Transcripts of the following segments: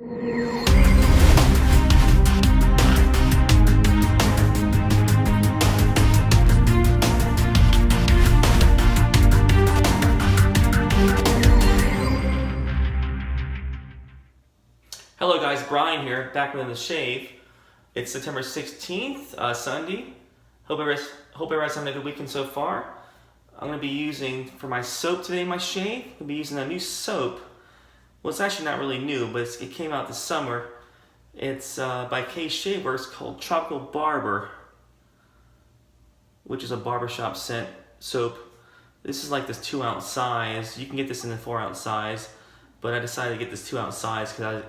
Hello guys, Brian here, back with the shave. It's September 16th, Sunday. Hope everybody's having a good weekend so far. I'm going to be using, for my soap today, my shave, I'm going to be using a new soap. Well, it's actually not really new, but it came out this summer. It's by Worx called Tropical Barber, which is a barbershop scent soap. This is like this 2-ounce size. You can get this in the 4-ounce size, but I decided to get this 2-ounce size because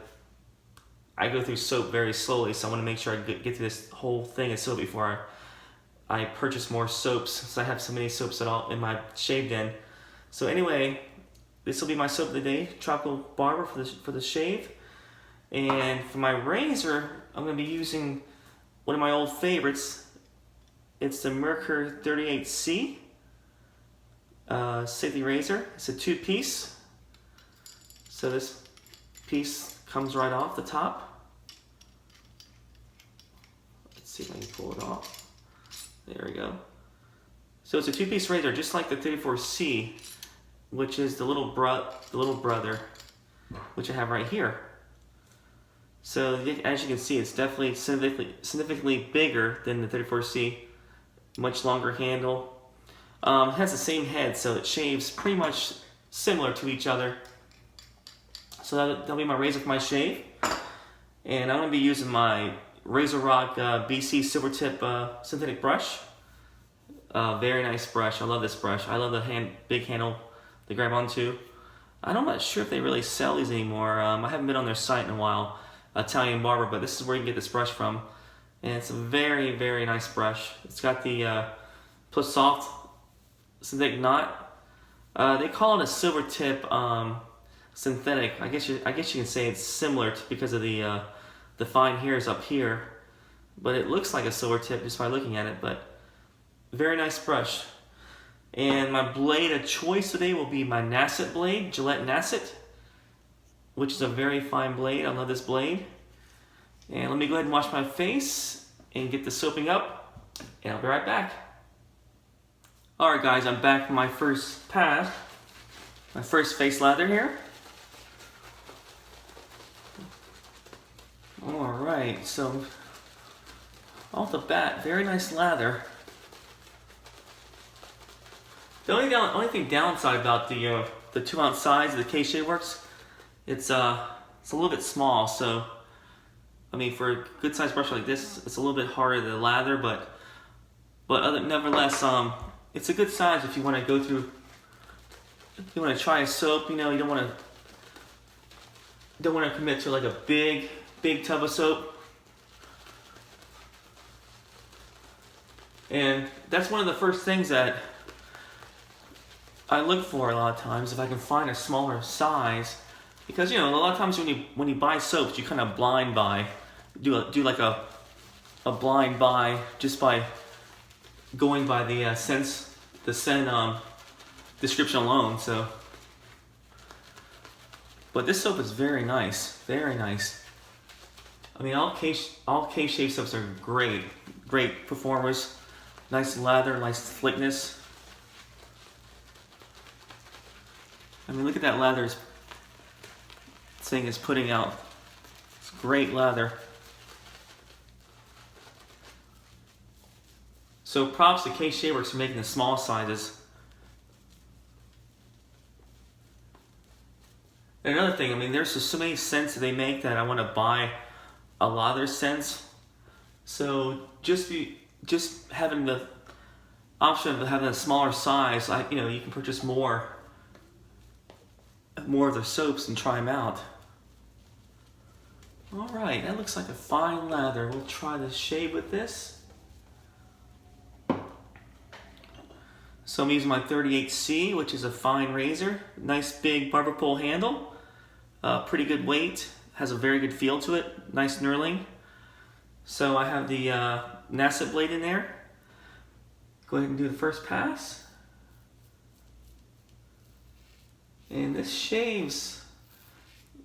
I go through soap very slowly, so I want to make sure I get through this whole thing of soap before I purchase more soaps, since I have so many soaps in my shave den. So anyway, this will be my soap of the day, Tropical Barber for the shave. And for my razor, I'm going to be using one of my old favorites. It's the Merkur 38C safety razor. It's a 2-piece. So this piece comes right off the top. Let's see if I can pull it off. There we go. So it's a 2-piece razor, just like the 34C, which is the little brother, which I have right here. So as you can see, it's definitely significantly bigger than the 34C. Much longer handle. It has the same head, so it shaves pretty much similar to each other. So that'll be my razor for my shave. And I'm going to be using my RazoRock BC Silver Tip synthetic brush. Very nice brush. I love this brush. I love the big handle to grab onto. I'm not sure if they really sell these anymore. I haven't been on their site in a while, Italian Barber, but this is where you can get this brush from. And it's a very, very nice brush. It's got the plus soft synthetic knot. They call it a silver tip synthetic. I guess you can say it's similar because of the fine hairs up here, but it looks like a silver tip just by looking at it. But very nice brush. And my blade of choice today will be my Nacet blade, Gillette Nacet, which is a very fine blade. I love this blade. And let me go ahead and wash my face and get the soaping up, and I'll be right back. Alright guys, I'm back from my first pass, my first face lather here. Alright, so off the bat, very nice lather. The only thing downside about the 2-ounce size of the Worx, it's a little bit small. So I mean, for a good sized brush like this, it's a little bit harder to lather, but nevertheless, it's a good size if you want to go through. If you want to try a soap, you know, you don't want to commit to like a big tub of soap. And that's one of the first things that I look for a lot of times, if I can find a smaller size, because you know, a lot of times when you buy soaps, you kind of blind buy, do like a blind buy just by going by the scent description alone. So, but this soap is very nice, very nice. I mean, all K-Shave soaps are great performers. Nice lather, nice thickness. I mean, look at that lather. This thing is putting out. It's great lather. So props to K-Shave Worx for making the small sizes. And another thing, I mean, there's just so many scents that they make that I want to buy a lot of their scents. So just having the option of having a smaller size, you know, you can purchase more of their soaps and try them out. Alright, that looks like a fine lather. We'll try the shave with this. So I'm using my 38C, which is a fine razor. Nice big barber pole handle. Pretty good weight. Has a very good feel to it. Nice knurling. So I have the Nacet blade in there. Go ahead and do the first pass. And this shaves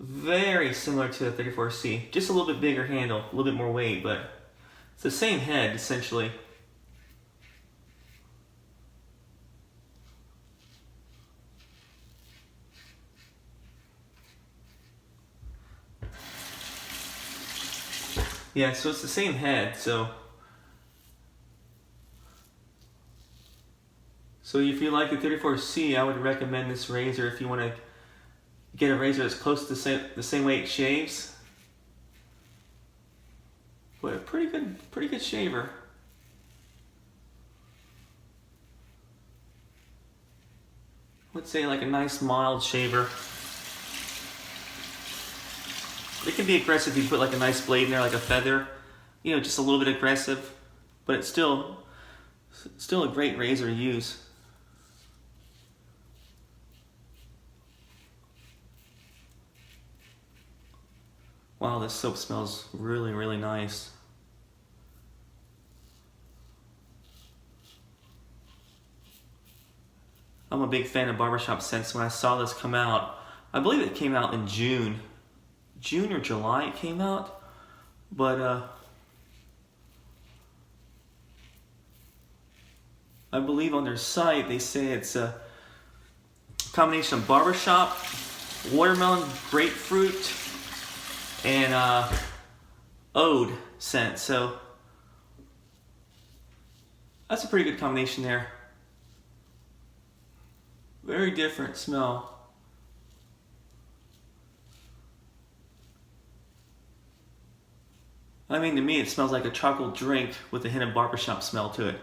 very similar to the 34C. Just a little bit bigger handle, a little bit more weight, but it's the same head essentially. Yeah, so it's the same head, so if you like the 34C, I would recommend this razor if you want to get a razor that's close to the same way it shaves. But a pretty good shaver. Let's say like a nice mild shaver. It can be aggressive if you put like a nice blade in there, like a feather. You know, just a little bit aggressive, but it's still a great razor to use. Wow, this soap smells really, really nice. I'm a big fan of barbershop scents. When I saw this come out, I believe it came out in June or July it came out, but I believe on their site they say it's a combination of barbershop, watermelon, grapefruit, and oud scent. So that's a pretty good combination there. Very different smell. I mean, to me it smells like a chocolate drink with a hint of barbershop smell to it.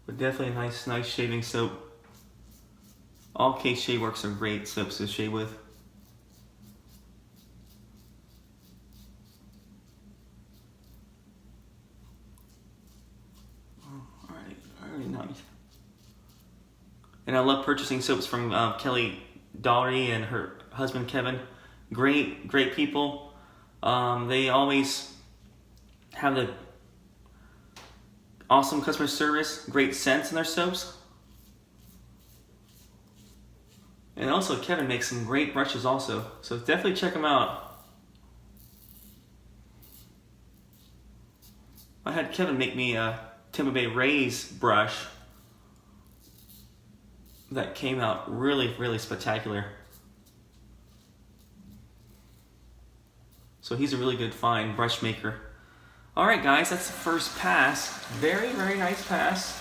But definitely a nice shaving soap. All Case Shave Works are great soaps to shave with. Alright, nice. And I love purchasing soaps from Kelly Daugherty and her husband Kevin. Great people. They always have the awesome customer service, great scents in their soaps. And also Kevin makes some great brushes also, so definitely check them out. I had Kevin make me a Tampa Bay Rays brush that came out really spectacular. So he's a really good fine brush maker. Alright guys, that's the first pass. Very nice pass.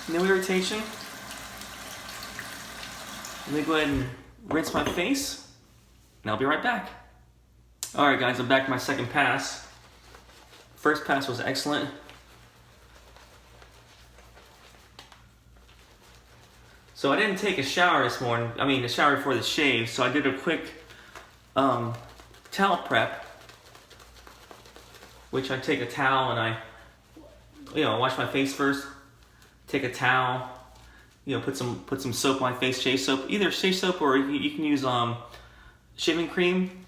No irritation. Let me go ahead and rinse my face, and I'll be right back. Alright guys, I'm back to my second pass. First pass was excellent. So I didn't take a shower this morning, a shower before the shave, so I did a quick towel prep, which I take a towel and I wash my face first, take a towel, put some soap on my face, shave soap, either shave soap or you can use shaving cream,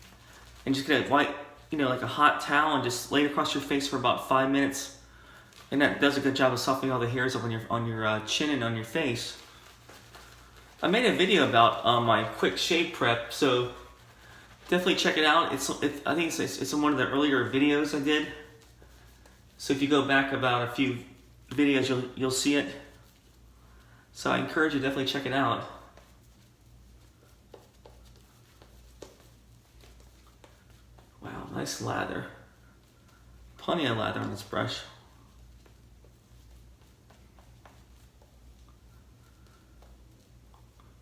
and just get a white, like a hot towel and just lay it across your face for about 5 minutes, and that does a good job of softening all the hairs up on your chin and on your face. I made a video about my quick shave prep, so definitely check it out. I think it's in one of the earlier videos I did. So if you go back about a few videos, you'll see it. So I encourage you to definitely check it out. Wow, nice lather. Plenty of lather on this brush.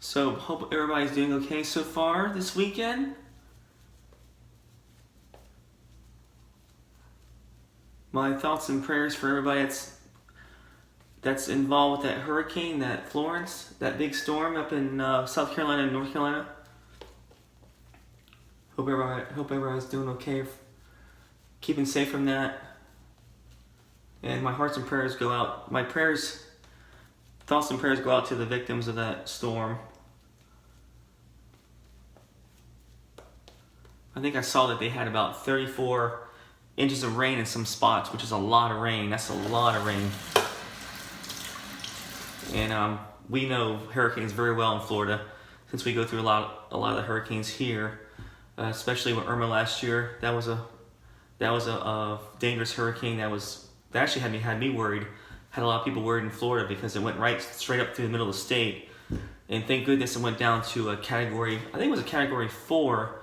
So hope everybody's doing okay so far this weekend. My thoughts and prayers for everybody that's involved with that hurricane, that Florence, that big storm up in South Carolina and North Carolina. Hope everybody's doing okay, keeping safe from that. And my hearts and prayers go out. My thoughts and prayers go out to the victims of that storm. I think I saw that they had about 34 inches of rain in some spots, which is a lot of rain. That's a lot of rain. And we know hurricanes very well in Florida, since we go through a lot of the hurricanes here, especially with Irma last year. That was a dangerous hurricane. That actually had me worried. Had a lot of people worried in Florida because it went right straight up through the middle of the state. And thank goodness it went down to a category, I think it was a category 4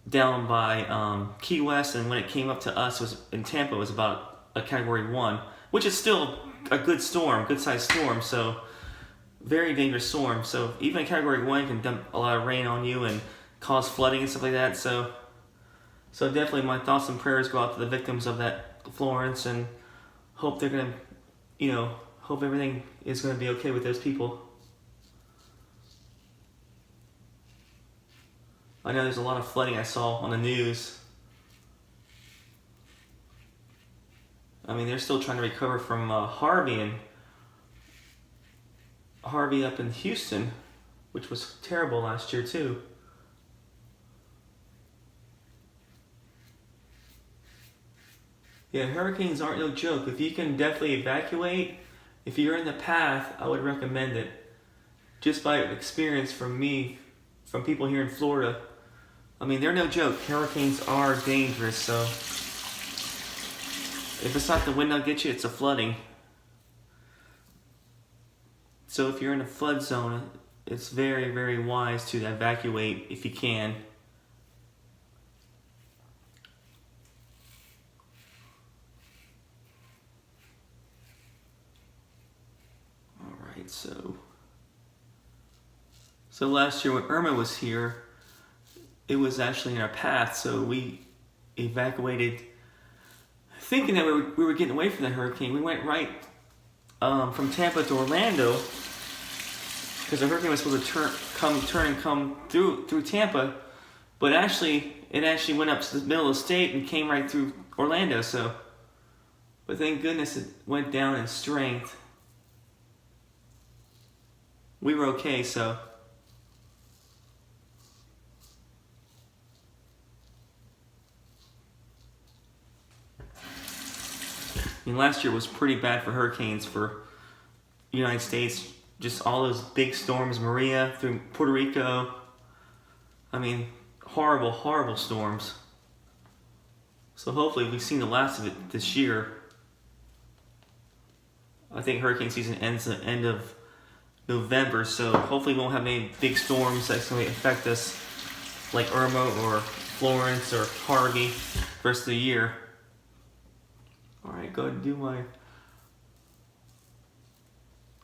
down by Key West, and when it came up to us, it was in Tampa, it was about a category 1, which is still a good storm, good sized storm, so very dangerous storm. So even a category 1 can dump a lot of rain on you and cause flooding and stuff like that. So definitely my thoughts and prayers go out to the victims of that Florence, and hope they're gonna, hope everything is gonna be okay with those people. I know there's a lot of flooding I saw on the news. I mean, they're still trying to recover from Harvey up in Houston, which was terrible last year too. Yeah, hurricanes aren't no joke. If you can definitely evacuate, if you're in the path, I would recommend it. Just by experience from me, from people here in Florida, I mean, they're no joke. Hurricanes are dangerous, so if it's not the wind that'll get you, it's the flooding. So if you're in a flood zone, it's very, very wise to evacuate if you can. Alright, so last year when Irma was here, it was actually in our path, so we evacuated thinking that we were getting away from the hurricane. We went right from Tampa to Orlando because the hurricane was supposed to turn and come through Tampa, but it actually went up to the middle of the state and came right through Orlando. But thank goodness it went down in strength. We were okay, so. I mean, last year was pretty bad for hurricanes for the United States. Just all those big storms, Maria through Puerto Rico. I mean, horrible, horrible storms. So hopefully we've seen the last of it this year. I think hurricane season ends at the end of November, so hopefully we won't have any big storms that's going to affect us like Irma or Florence or Harvey the rest of the year. Alright, go ahead and do my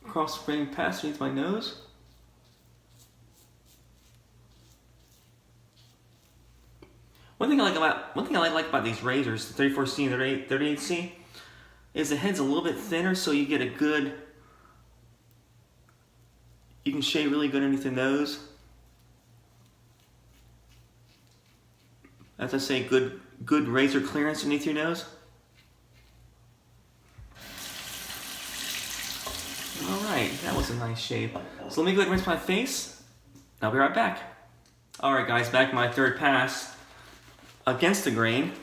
cross-frame pass underneath my nose. One thing I like about these razors, the 34C and the 38C, is the head's a little bit thinner, so you get you can shave really good underneath the nose. As I say, good razor clearance underneath your nose. Alright, that was a nice shave. So let me go ahead and rinse my face. I'll be right back. Alright guys, back my third pass against the grain.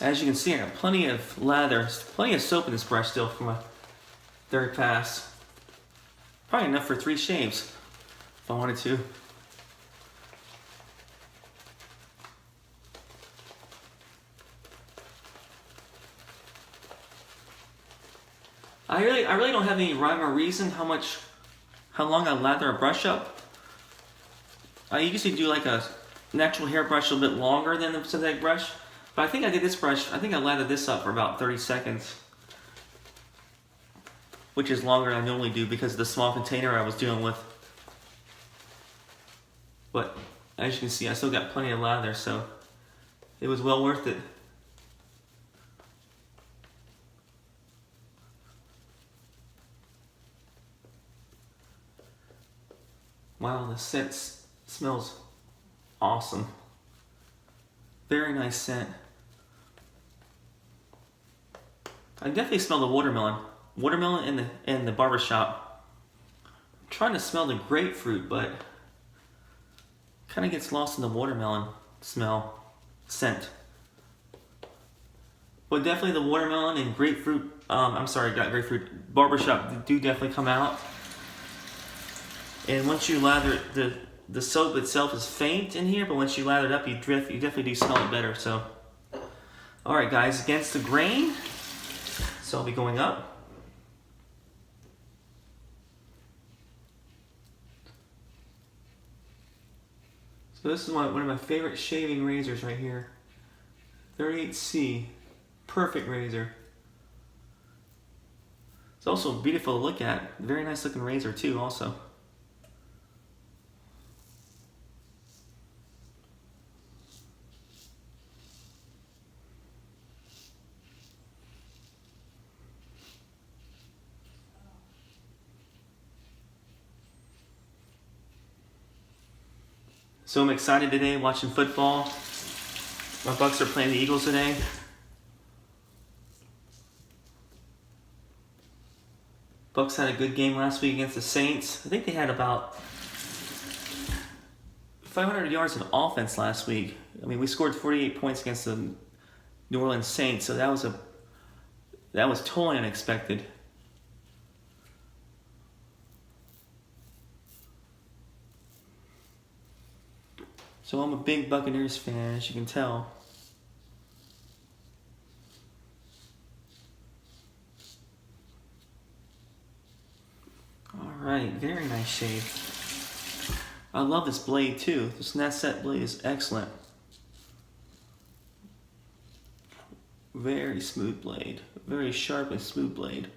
As you can see, I got plenty of lather, plenty of soap in this brush still for my third pass. Probably enough for 3 shaves if I wanted to. I really don't have any rhyme or reason how long I lather a brush up. I usually do like a natural hair brush a little bit longer than the synthetic brush, but I think I did this brush. I think I lathered this up for about 30 seconds, which is longer than I normally do because of the small container I was dealing with. But as you can see, I still got plenty of lather, so it was well worth it. Wow, the scent smells awesome. Very nice scent. I definitely smell the watermelon. Watermelon in the barber shop. I'm trying to smell the grapefruit, but kind of gets lost in the watermelon scent. But definitely the watermelon and grapefruit, I'm sorry, not grapefruit, barbershop do definitely come out. And once you lather it, the soap itself is faint in here, but once you lather it up, you definitely do smell it better. So, all right, guys, against the grain. So I'll be going up. So this is one of my favorite shaving razors right here. 38C, perfect razor. It's also beautiful to look at. Very nice looking razor too, also. So I'm excited today watching football. My Bucks are playing the Eagles today. Bucks had a good game last week against the Saints. I think they had about 500 yards of offense last week. I mean, we scored 48 points against the New Orleans Saints, so that was totally unexpected. So I'm a big Buccaneers fan, as you can tell. Alright, very nice shave. I love this blade too. This Nacet blade is excellent. Very smooth blade. Very sharp and smooth blade.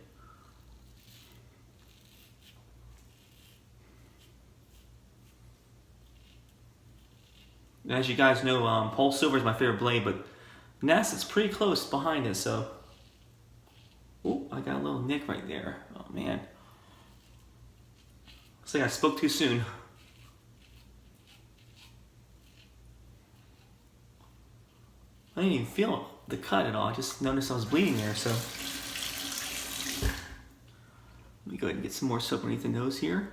As you guys know, Pole Silver is my favorite blade, but Nacet's pretty close behind it, so... Ooh, I got a little nick right there. Oh, man. Looks like I spoke too soon. I didn't even feel the cut at all. I just noticed I was bleeding there, so... Let me go ahead and get some more soap underneath the nose here.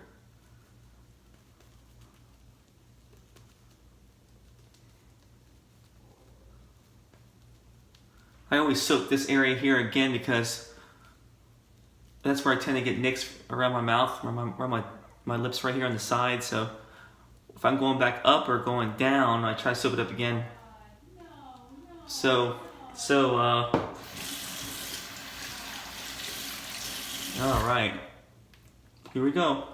I always soak this area here again because that's where I tend to get nicks around my mouth, around my lips right here on the side. So if I'm going back up or going down, I try to soak it up again. All right, here we go.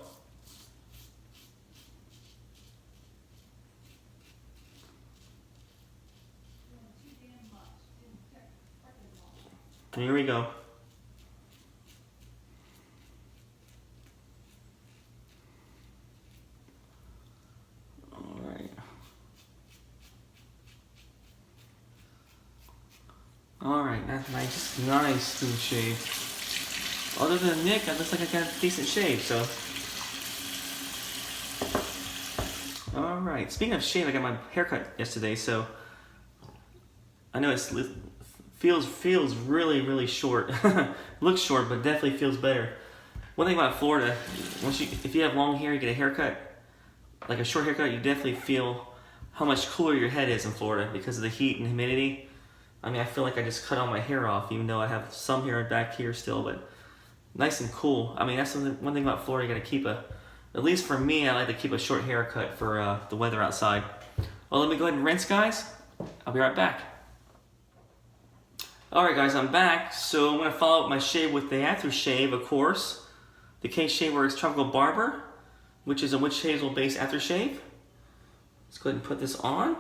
Here we go. All right. All right, that's nice smooth shave. Other than Nick, it looks like I got a decent shave, so. All right, speaking of shave, I got my haircut yesterday, so. I know it feels really short. Looks short, but definitely feels better. One thing about Florida, if you have long hair, you get a haircut, like a short haircut, you definitely feel how much cooler your head is in Florida because of the heat and humidity. I mean, I feel like I just cut all my hair off, even though I have some hair back here still, but nice and cool. I mean, that's one thing about Florida, you gotta keep at least for me, I like to keep a short haircut for the weather outside. Well, let me go ahead and rinse, guys. I'll be right back. Alright guys, I'm back. So I'm going to follow up my shave with the Aftershave, of course. The Worx Tropical Barber, which is a witch hazel based aftershave. Let's go ahead and put this on.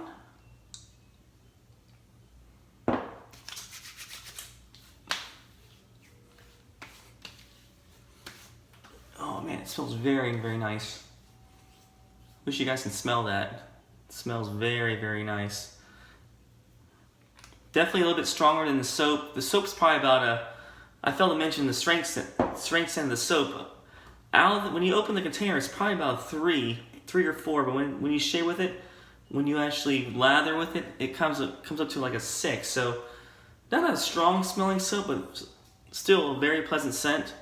Oh man, it smells very nice. Wish you guys can smell that. It smells very nice. Definitely a little bit stronger than the soap. The soap's probably about I failed to mention the strength of the soap. When you open the container, it's probably about 3 or 4, but when you shave with it, when you actually lather with it, it comes up to like a 6. So not a strong smelling soap, but still a very pleasant scent.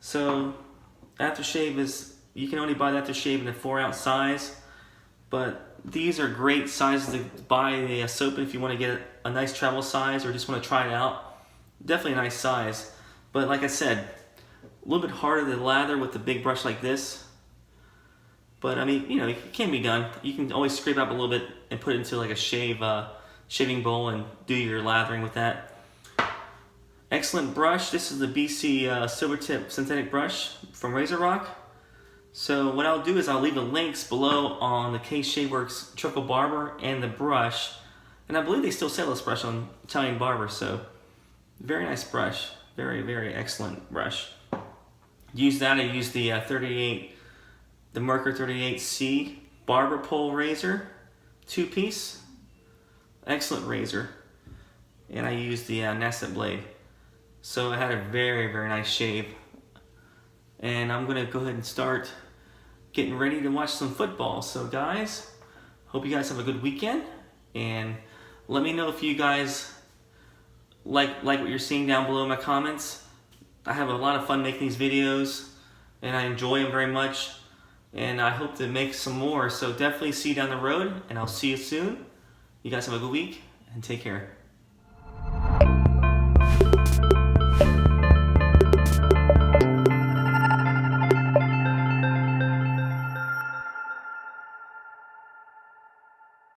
So Aftershave you can only buy the Aftershave in a 4-ounce size, but these are great sizes to buy the soap if you want to get a nice travel size or just want to try it out. Definitely a nice size. But like I said, a little bit harder to lather with the big brush like this. But I mean, you know, it can be done. You can always scrape up a little bit and put it into like a shaving bowl and do your lathering with that. Excellent brush. This is the BC Silver Tip Synthetic Brush from RazoRock. So what I'll do is I'll leave the links below on the Worx Truffle Barber and the brush. And I believe they still sell this brush on Italian Barber, so very nice brush. Very, very excellent brush. Use that. I use the Merkur 38C Barber Pole Razor, 2-piece. Excellent razor. And I used the Nacet blade. So I had a very, very nice shave. And I'm gonna go ahead and start getting ready to watch some football. So guys, hope you guys have a good weekend. And let me know if you guys like what you're seeing down below in my comments. I have a lot of fun making these videos and I enjoy them very much. And I hope to make some more. So definitely see you down the road and I'll see you soon. You guys have a good week and take care.